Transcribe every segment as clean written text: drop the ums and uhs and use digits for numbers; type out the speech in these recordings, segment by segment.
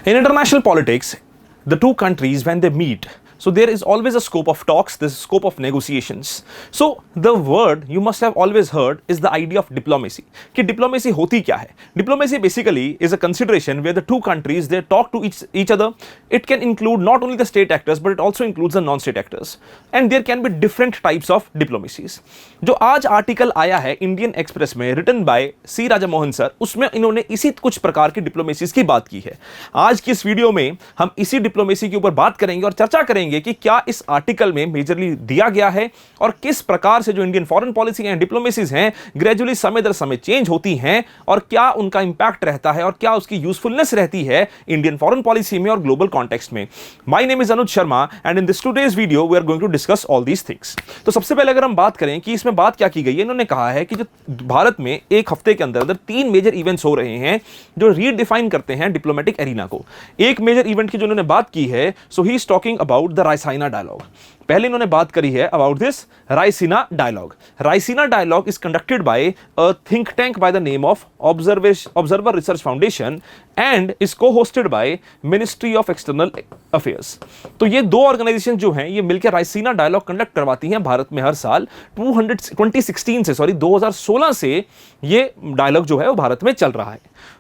In international politics, the two countries, when they meet, so there is always a scope of talks, there's a scope of negotiations. So the word you must have always heard is the idea of diplomacy. कि diplomacy होती क्या है? Diplomacy basically is a consideration where the two countries they talk to each other. It can include not only the state actors but it also includes the non-state actors. And there can be different types of diplomacies. जो आज article आया है Indian Express में written by C Raja Mohan sir, उसमें इन्होंने इसी कुछ प्रकार की डिप्लोमेसीज की बात की है. आज की इस वीडियो में हम इसी डिप्लोमेसी के ऊपर बात करेंगे और चर्चा करेंगे कि क्या इस आर्टिकल में मेजरली दिया गया है और किस प्रकार से जो इंडियन फॉरेन पॉलिसी एंड डिप्लोमेसीज हैं ग्रेजुअली समय दर समय चेंज होती हैं और क्या उनका इंपैक्ट रहता है और क्या उसकी यूजफुलनेस रहती है इंडियन फॉरेन पॉलिसी में और ग्लोबल कॉन्टेक्स्ट में. My name is Anuj Sharma and in this today's video we are going to discuss all these things. तो सबसे पहले अगर हम बात करें कि इसमें बात क्या की गई है, इन्होंने कहा है कि जो भारत में एक हफ्ते के अंदर अंदर 3 मेजर इवेंट्स हो रहे हैं जो रीडिफाइन करते हैं डिप्लोमेटिक एरिना को. एक मेजर इवेंट की जो इन्होंने बात की है, so he is talking about the Raisina dialogue. पहले इन्होंने बात करी है about this Raisina dialogue. Raisina dialogue is conducted by a think tank by the name of Observer Research Foundation and is co hosted by ministry of external affairs. तो ये दो organisation जो हैं ये मिलकर रायसीना डायलॉग कंडक्ट करवाती हैं भारत में हर साल. 2016 से ये डायलॉग जो है वो भारत में चल रहा है.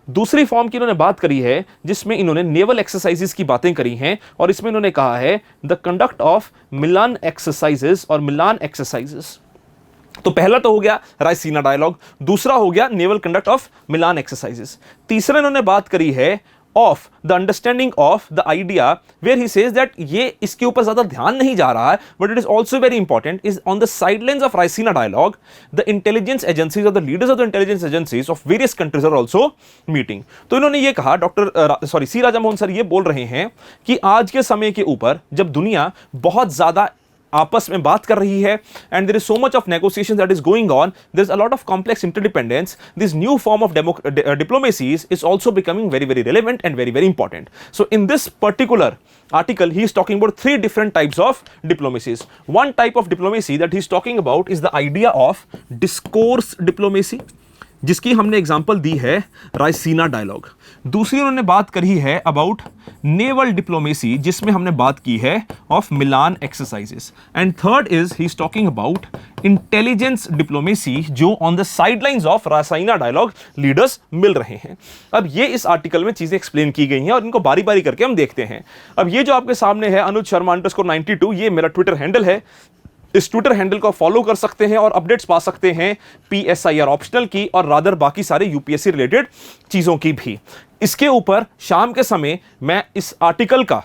दूसरी फॉर्म की इन्होंने बात करी है जिसमें इन्होंने नेवल एक्सरसाइजेस की बातें करी हैं और इसमें इन्होंने कहा है the conduct of Milan exercises और मिलान एक्सरसाइजेस. तो पहला तो हो गया रायसीना डायलॉग, दूसरा हो गया naval conduct of Milan exercises. तीसरा इन्होंने बात करी है of the understanding of the idea where he says that ये इसके ऊपर ज़्यादा ध्यान नहीं जा रहा है but it is also very important is on the sidelines of Raisina dialogue the intelligence agencies or the leaders of the intelligence agencies of various countries are also meeting. तो इन्होंने ये कहा सी राजा मोहन सर ये बोल रहे हैं कि आज के समय के ऊपर जब दुनिया बहुत ज़्यादा आपस में बात कर रही है and there is so much of negotiation that is going on, there is a lot of complex interdependence, this new form of diplomacies is also becoming very very relevant and very very important. So in this particular article he is talking about 3 different types of diplomacies. One type of diplomacy that he is talking about is the idea of discourse diplomacy जिसकी हमने example दी है Raisina dialogue. दूसरी उन्होंने बात करी है about naval diplomacy जिसमें हमने बात की है of Milan exercises. And third is he is talking about intelligence diplomacy जो on the sidelines of Raisina dialogue leaders मिल रहे हैं. अब ये इस आर्टिकल में चीजें एक्सप्लेन की गई हैं और इनको बारी बारी करके हम देखते हैं. अब ये जो आपके सामने है अनुज शर्मा _92 ये मेरा ट्विटर हैंडल है. इस ट्विटर हैंडल को फॉलो कर सकते हैं और अपडेट्स पा सकते हैं PSIR ऑप्शनल की और रादर बाकी सारे UPSC रिलेटेड चीजों की भी. इसके ऊपर शाम के समय मैं इस आर्टिकल का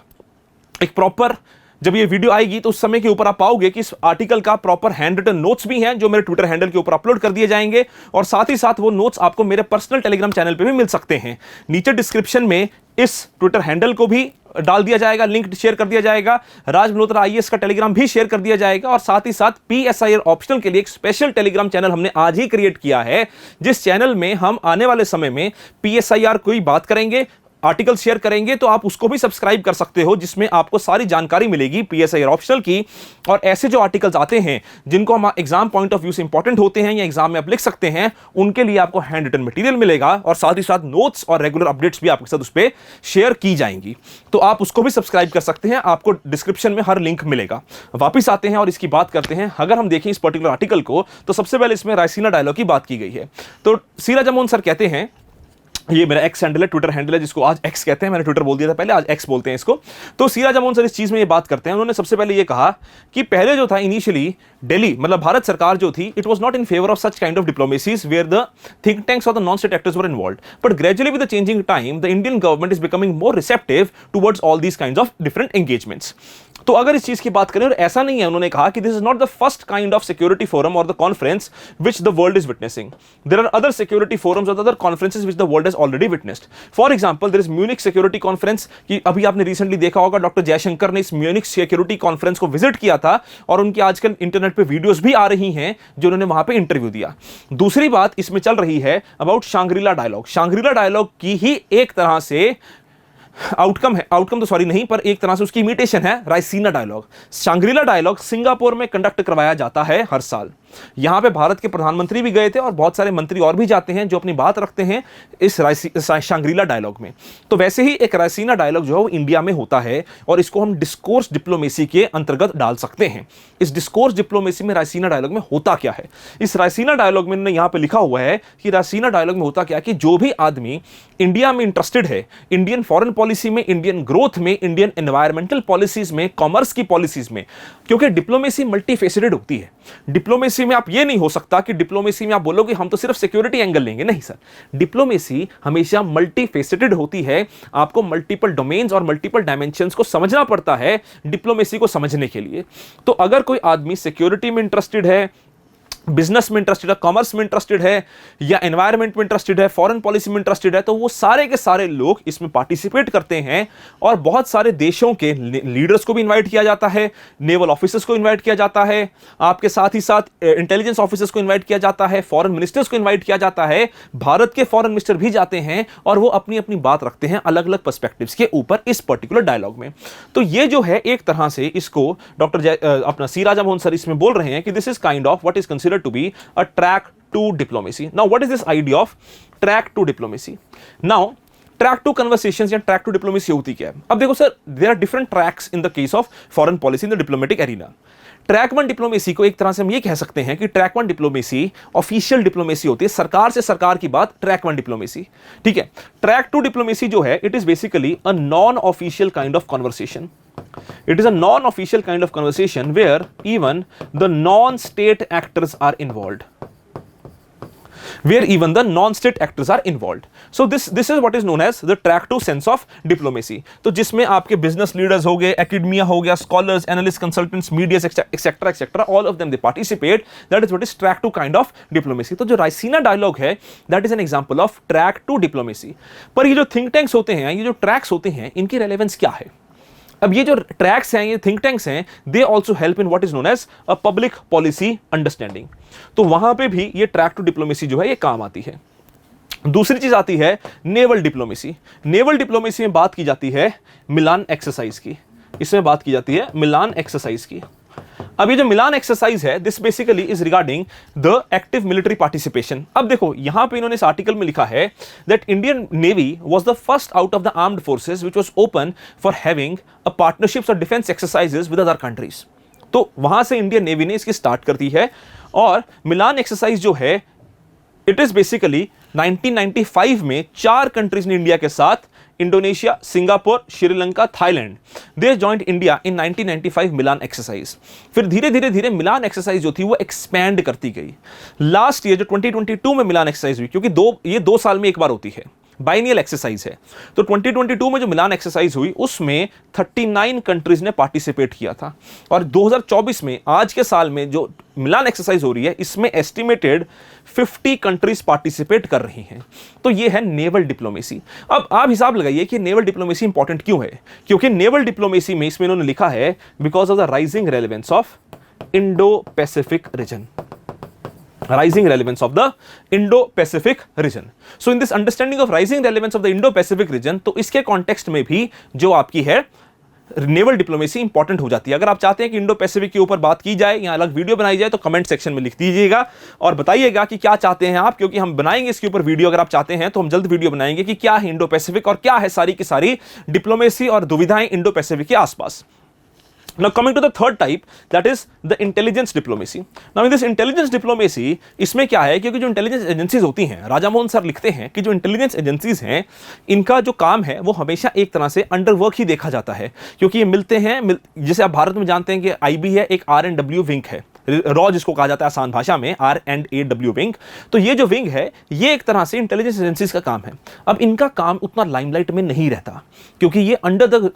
एक प्रॉपर, जब ये वीडियो आएगी तो उस समय के ऊपर आप पाओगे कि इस आर्टिकल का प्रॉपर हैंड रिटन नोट्स भी हैं जो मेरे ट्विटर हैंडल के ऊपर अपलोड कर दिए जाएंगे और साथ ही साथ वो नोट्स आपको मेरे पर्सनल टेलीग्राम चैनल पे भी मिल सकते हैं. नीचे डिस्क्रिप्शन में इस ट्विटर हैंडल को भी डाल दिया जाएगा, लिंक शेयर कर दिया जाएगा, राज मल्होत्रा IAS का टेलीग्राम भी शेयर कर दिया जाएगा और साथ ही साथ PSIR ऑप्शनल के लिए एक स्पेशल टेलीग्राम चैनल हमने आज ही क्रिएट किया है जिस चैनल में हम आने वाले समय में PSIR कोई बात करेंगे, आर्टिकल शेयर करेंगे तो आप उसको भी सब्सक्राइब कर सकते हो जिसमें आपको सारी जानकारी मिलेगी PSIR ऑप्शनल की. और ऐसे जो आर्टिकल्स आते हैं जिनको हम एग्जाम पॉइंट ऑफ व्यू से इंपॉर्टेंट होते हैं या एग्जाम में आप लिख सकते हैं उनके लिए आपको हैंड रिटन मटेरियल मिलेगा और साथ ही साथ नोट्स और रेगुलर अपडेट्स भी आपके साथ उस पर शेयर की जाएंगी. तो आप उसको भी सब्सक्राइब कर सकते हैं, आपको डिस्क्रिप्शन में हर लिंक मिलेगा. वापिस आते हैं और इसकी बात करते हैं. अगर हम देखें इस पर्टिकुलर आर्टिकल को तो सबसे पहले इसमें रायसीना डायलॉग की बात की गई है. तो सी राजा मोहन सर कहते हैं, ये मेरा एक्स हैंडल है, ट्विटर हैंडल है जिसको आज एक्स कहते हैं, मैंने ट्विटर बोल दिया था पहले, आज एक्स बोलते हैं इसको. तो सी राजा मोहन सर इस चीज में ये बात करते हैं. उन्होंने सबसे पहले ये कहा कि पहले जो था इनिशियली दिल्ली मतलब भारत सरकार जो थी it was not in favour of such kind of diplomacies where the think tanks और the non state actors were involved, but gradually with the changing time the Indian government is becoming more receptive towards all these kinds of different engagements. तो अगर इस चीज की बात करें और ऐसा नहीं है, उन्होंने कहा कि this is not the first kind of security forum और the conference which the world is witnessing. There are other security forums और other conferences which the world has already witnessed. For example there is Munich security conference कि अभी आपने recently देखा होगा doctor Jaishankar ने इस Munich security conference को visit किया था और उनकी आजकल इंटरनेट पे वीडियोस भी आ रही हैं जो उन्होंने वहां पे इंटरव्यू दिया. दूसरी बात इसमें चल रही है about Shangri La dialogue. Shangri La dialogue की ही एक तरह से आउटकम तो सॉरी नहीं पर एक तरह से उसकी इमिटेशन है Raisina dialogue. Shangri La dialogue Singapore में कंडक्ट करवाया जाता है हर साल. यहां पे भारत के प्रधानमंत्री भी गए थे और बहुत सारे मंत्री और भी जाते हैं जो अपनी बात रखते हैं इस शांग्रीला डायलॉग में। तो वैसे ही एक रायसीना डायलॉग जो है वो इंडिया में होता है और इसको हम डिस्कोर्स डिप्लोमेसी के अंतर्गत डाल सकते हैं। इस डिस्कोर्स डिप्लोमेसी में रायसीना डायलॉग में होता क्या है? इस रायसीना डायलॉग में यहां पे लिखा हुआ है कि रायसीना डायलॉग में होता क्या है कि जो भी आदमी इंडिया में इंटरेस्टेड है, इंडियन फॉरेन पॉलिसी में, इंडियन ग्रोथ में, इंडियन एनवायरमेंटल पॉलिसीज में, कॉमर्स की पॉलिसीज में, क्योंकि डिप्लोमेसी मल्टीफेसेटेड होती है। डिप्लोमेसी में आप ये नहीं हो सकता कि डिप्लोमेसी में आप बोलोगे हम तो सिर्फ सिक्योरिटी एंगल लेंगे, नहीं सर। डिप्लोमेसी हमेशा मल्टीफेसेटेड होती है। आपको मल्टीपल डोमेन्स और मल्टीपल डायमेंशंस को समझना पड़ता है डिप्लोमेसी को समझने के लिए। तो अगर कोई आदमी सिक्योरिटी में इंटरेस्टेड है, बिजनेस में इंटरेस्टेड है, कॉमर्स में इंटरेस्टेड है, या एनवायरनमेंट में इंटरेस्टेड है, फॉरेन पॉलिसी में इंटरेस्टेड है, तो वो सारे के सारे लोग इसमें पार्टिसिपेट करते हैं। और बहुत सारे देशों के लीडर्स को भी इनवाइट किया जाता है, नेवल ऑफिसर्स को इनवाइट किया जाता है, आपके साथ ही साथ इंटेलिजेंस ऑफिसर्स को इनवाइट किया जाता है, फॉरेन मिनिस्टर्स को इनवाइट किया जाता है। भारत के फॉरेन मिनिस्टर भी जाते हैं और वो अपनी अपनी बात रखते हैं अलग अलग पर्सपेक्टिव्स के ऊपर इस पर्टिकुलर डायलॉग में। तो ये जो है एक तरह से इसको डॉक्टर अपना सी राजा मोहन सर इसमें बोल रहे हैं कि this is kind of what is considered to be a track to diplomacy. Now what is this idea of track to diplomacy? Now track to conversations या track to diplomacy होती क्या है? अब देखो sir, there are different tracks in the case of foreign policy in the diplomatic arena. Track one diplomacy को एक तरह से हम ये कह सकते हैं कि track one diplomacy official diplomacy होती है, सरकार से सरकार की बात, ट्रैक वन डिप्लोमेसी। ठीक है। ट्रैक टू डिप्लोमेसी जो है it is basically a non official kind of conversation. It is a non-official kind of conversation where even the non-state actors are involved. Where even the non-state actors are involved. So this is what is known as the track to sense of diplomacy. तो जिसमें आपके business leaders हो गए, academia हो गया, scholars, analysts, consultants, media, etc., all of them they participate. That is what is track to kind of diplomacy. तो जो Raisina dialogue है, that is an example of track to diplomacy. पर ये जो think tanks होते हैं, ये जो tracks होते हैं, इनकी relevance क्या है? अब ये जो ट्रैक्स हैं, ये थिंक टैंक्स हैं, they also help in what is known as a public policy understanding. तो वहां पे भी ये ट्रैक टू डिप्लोमेसी जो है ये काम आती है। दूसरी चीज आती है नेवल डिप्लोमेसी। नेवल डिप्लोमेसी में बात की जाती है मिलान एक्सरसाइज की, इसमें बात की जाती है मिलान एक्सरसाइज की। अब ये जो मिलान एक्सरसाइज है, this basically is regarding the active military participation. अब देखो यहां पे इन्होंने इस आर्टिकल में लिखा है that Indian navy was the first out of the armed forces which was open for having a partnerships और defence exercises with other countries. तो वहां से इंडियन नेवी ने इसकी स्टार्ट कर दी है। और मिलान एक्सरसाइज जो है इट इज बेसिकली 1995 में 4 कंट्रीज ने इंडिया के साथ, Indonesia, Singapore, Sri Lanka, Thailand, they joint India in 1995 Milan exercise. फिर धीरे धीरे धीरे मिलान एक्सरसाइज जो थी वो एक्सपैंड करती गई। लास्ट ईयर जो 2022 में मिलान एक्सरसाइज हुई, क्योंकि ये 2 साल में एक बार होती है, बाइनियल एक्सरसाइज है, तो 2022 में जो मिलान एक्सरसाइज हुई उसमें 39 कंट्रीज ने पार्टिसिपेट किया था। और 2024 में आज के साल में जो मिलान एक्सरसाइज हो रही है इसमें एस्टिमेटेड 50 कंट्रीज पार्टिसिपेट कर रही हैं। तो ये है नेवल डिप्लोमेसी। अब आप हिसाब लगाइए कि नेवल डिप्लोमेसी इंपॉर्टेंट क्यों है? क्योंकि नेवल डिप्लोमेसी में इसमें इन्होंने लिखा है because of the rising relevance of Indo Pacific region, rising relevance of the Indo-Pacific region. So in this understanding of rising relevance of the Indo-Pacific region, तो इसके कॉन्टेक्स्ट में भी जो आपकी है नेवल डिप्लोमेसी इंपॉर्टेंट हो जाती है। अगर आप चाहते हैं कि इंडो पैसिफिक के ऊपर बात की जाए या अलग वीडियो बनाई जाए तो कमेंट सेक्शन में लिख दीजिएगा और बताइएगा कि क्या चाहते हैं आप, क्योंकि हम बनाएंगे इसके ऊपर वीडियो। अगर आप चाहते हैं तो हम जल्द वीडियो बनाएंगे कि क्या है इंडो पैसिफिक और क्या है सारी की सारी डिप्लोमेसी और दुविधाएं इंडो पैसिफिक के आसपास। Now coming to the third type, that is the intelligence diplomacy. Now in this intelligence diplomacy, इसमें क्या है, क्योंकि जो इंटेलिजेंस एजेंसीज होती हैं, राजा मोहन सर लिखते हैं कि जो इंटेलिजेंस एजेंसीज हैं इनका जो काम है वो हमेशा एक तरह से अंडरवर्क ही देखा जाता है, क्योंकि ये मिलते हैं जैसे आप भारत में जानते हैं कि आईबी है, एक R&W विंग है, रॉ जिसको कहा जाता है आसान भाषा में, R&AW विंग। तो ये जो विंग है ये एक तरह से इंटेलिजेंस एजेंसीज का काम है। अब इनका काम उतना लाइमलाइट में नहीं रहता क्योंकि ये अंडर द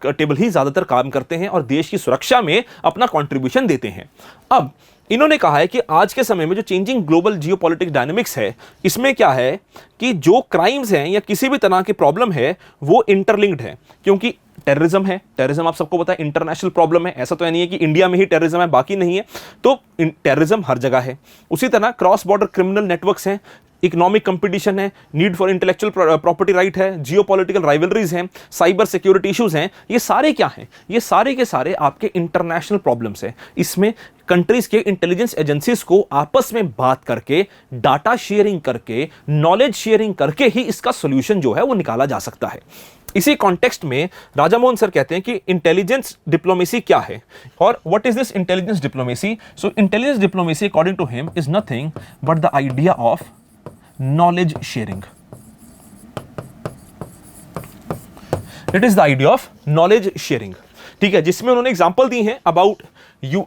टेबल ही ज्यादातर काम करते हैं और देश की सुरक्षा में अपना कंट्रीब्यूशन देते हैं। अब इन्होंने कहा है कि आज के समय में जो चेंजिंग ग्लोबल जियोपॉलिटिक्स डायनामिक्स है, इसमें क्या है कि जो क्राइम्स हैं या किसी भी तरह की प्रॉब्लम है वो इंटरलिंक्ड है। क्योंकि टेररिज्म है, टेररिज्म आप सबको पता है इंटरनेशनल प्रॉब्लम है, ऐसा तो नहीं है कि इंडिया में ही टेररिज्म है बाकी नहीं है, तो टेररिज्म हर जगह है। उसी तरह क्रॉस बॉर्डर क्रिमिनल नेटवर्क्स हैं, इकोनॉमिक कंपटीशन है, need for intellectual property right है, जियोपॉलिटिकल राइवलरीज हैं, साइबर सिक्योरिटी इश्यूज हैं, ये सारे क्या हैं? ये सारे के सारे आपके इंटरनेशनल प्रॉब्लम्स हैं। इसमें कंट्रीज के इंटेलिजेंस एजेंसीज को आपस में बात करके, डाटा शेयरिंग करके, नॉलेज शेयरिंग करके ही इसका सॉल्यूशन जो है वो निकाला जा सकता है। इसी कॉन्टेक्स्ट में राजा मोहन सर कहते हैं कि इंटेलिजेंस डिप्लोमेसी क्या है और what is this intelligence diplomacy? So intelligence diplomacy according to him is nothing but the idea of knowledge sharing. It is the idea of knowledge sharing, ठीक है, जिसमें उन्होंने एग्जांपल दी हैं अबाउट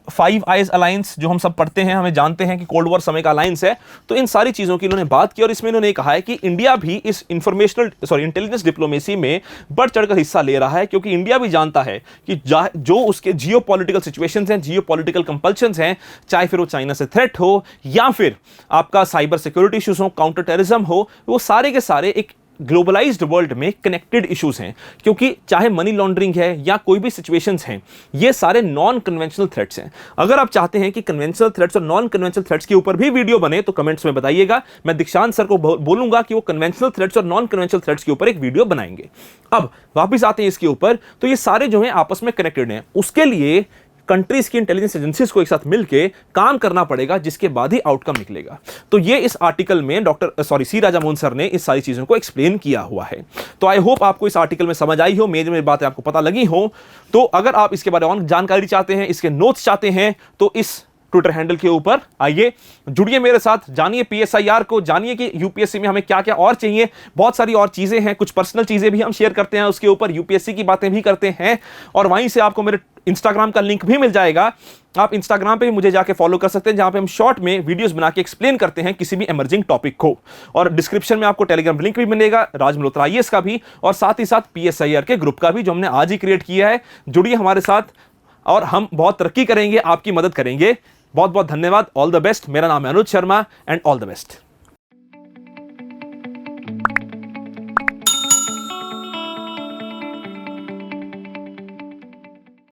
फाइव आइज अलायंस, जो हम सब पढ़ते हैं, हमें जानते हैं कि कोल्ड वॉर समय का अलायंस है। तो इन सारी चीजों की इन्होंने बात की और इसमें इन्होंने कहा है कि इंडिया भी इस इंटेलिजेंस डिप्लोमेसी में बढ़ चढ़कर हिस्सा ले रहा है, क्योंकि इंडिया भी जानता है कि जो उसके जियोपॉलिटिकल सिचुएशंस हैं, जियोपॉलिटिकल कंपल्शंस हैं, चाहे फिर वो चाइना से थ्रेट हो या फिर आपका साइबर सिक्योरिटी इश्यूज हो, काउंटर टेररिज्म हो, वो सारे के सारे एक ग्लोबलाइज्ड वर्ल्ड में कनेक्टेड इश्यूज हैं, क्योंकि चाहे मनी लॉन्ड्रिंग है या कोई भी सिचुएशंस हैं, ये सारे नॉन कन्वेंशनल थ्रेट्स हैं। अगर आप चाहते हैं कि कन्वेंशनल थ्रेट्स और नॉन कन्वेंशनल थ्रेट्स के ऊपर भी वीडियो बने तो कमेंट्स में बताइएगा, मैं दीक्षांत सर को बोलूंगा कि वो कन्वेंशनल थ्रेट्स और नॉन कन्वेंशनल थ्रेट्स के ऊपर एक वीडियो बनाएंगे। अब वापिस आते हैं इसके ऊपर, तो ये सारे जो हैं आपस में कनेक्टेड हैं। उसके लिए कंट्रीज की इंटेलिजेंस एजेंसीज को एक साथ मिलकर काम करना पड़ेगा, जिसके बाद ही आउटकम निकलेगा। तो ये इस आर्टिकल में सी राजा मोहन सर ने इस सारी चीजों को एक्सप्लेन किया हुआ है। तो आई होप आपको इस आर्टिकल में समझ आई हो, मेरी बातें आपको पता लगी हो। तो अगर आप इसके बारे में और जानकारी चाहते हैं, इसके नोट्स चाहते हैं, तो इस ट्विटर हैंडल के ऊपर आइए, जुड़िए मेरे साथ, जानिए PSIR को, जानिए कि यूपीएससी में हमें क्या क्या और चाहिए। बहुत सारी और चीजें हैं, कुछ पर्सनल चीजें भी हम शेयर करते हैं उसके ऊपर, यूपीएससी की बातें भी करते हैं। और वहीं से आपको मेरे इंस्टाग्राम का लिंक भी मिल जाएगा, आप इंस्टाग्राम पे भी मुझे जाके फॉलो कर सकते हैं, जहां पे हम शॉर्ट में वीडियोस बना के एक्सप्लेन करते हैं किसी भी इमर्जिंग टॉपिक को। और डिस्क्रिप्शन में आपको टेलीग्राम लिंक भी मिलेगा, राज मल्होत्रा IAS का भी, और साथ ही साथ PSIR के ग्रुप का भी, जो हमने आज ही क्रिएट किया है। जुड़िए हमारे साथ और हम बहुत तरक्की करेंगे, आपकी मदद करेंगे। बहुत बहुत धन्यवाद। All the best. मेरा नाम है Anuj Sharma and all the best.